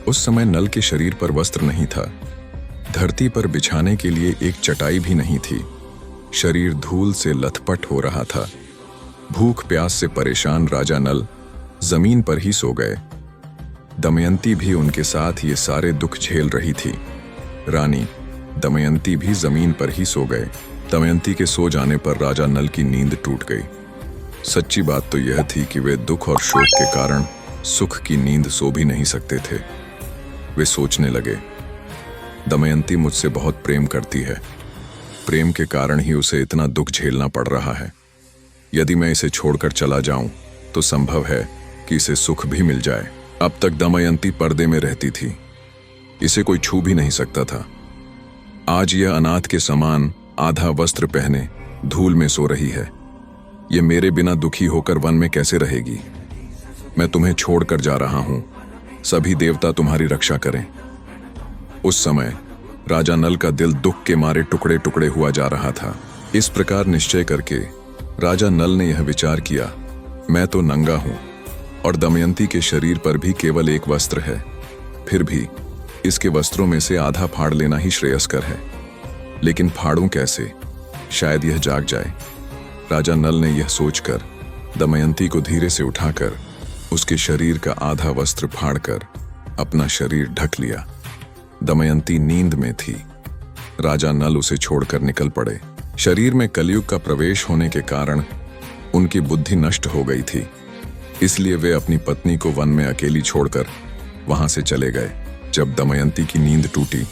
उस समय नल के शरीर पर वस्त्र नहीं था। धरती पर बिछाने के लिए एक चटाई भी नहीं थी। शरीर धूल से लथपथ हो रहा था। भूख प्यास से परेशान राजा नल जमीन पर ही सो गए। दमयंती भी उनके साथ ये सारे दुख झेल रही थी। रानी दमयंती भी जमीन पर ही सो गए। दमयंती के सो जाने पर राजा नल की नींद टूट गई। सच्ची बात तो यह थी कि वे दुख और शोक के कारण सुख की नींद सो भी नहीं सकते थे। वे सोचने लगे, दमयंती मुझसे बहुत प्रेम करती है। प्रेम के कारण ही उसे इतना दुख झेलना पड़ रहा है। यदि मैं इसे छोड़कर चला जाऊं तो संभव है कि इसे सुख भी मिल जाए। अब तक दमयंती पर्दे में रहती थी, इसे कोई छू भी नहीं सकता था। आज यह अनाथ के समान आधा वस्त्र पहने धूल में सो रही है। यह मेरे बिना दुखी होकर वन में कैसे रहेगी? मैं तुम्हें छोड़कर जा रहा हूं। सभी देवता तुम्हारी रक्षा करें। उस समय राजा नल का दिल दुख के मारे टुकड़े टुकड़े हुआ जा रहा था। इस प्रकार निश्चय करके राजा नल ने यह विचार किया, मैं तो नंगा हूं और दमयंती के शरीर पर भी केवल एक वस्त्र है। फिर भी इसके वस्त्रों में से आधा फाड़ लेना ही श्रेयस्कर है। लेकिन फाड़ूं कैसे? शायद यह जाग जाए। राजा नल ने यह सोचकर दमयंती को धीरे से उठाकर उसके शरीर का आधा वस्त्र फाड़कर अपना शरीर ढक लिया। दमयंती नींद में थी। राजा नल उसे छोड़कर निकल पड़े। शरीर में कलयुग का प्रवेश होने के कारण उनकी बुद्धि नष्ट हो गई थी। इसलिए वे अपनी पत्नी को वन में अकेली छोड़कर वहां से चले गए। जब दमयंती की नींद टूटी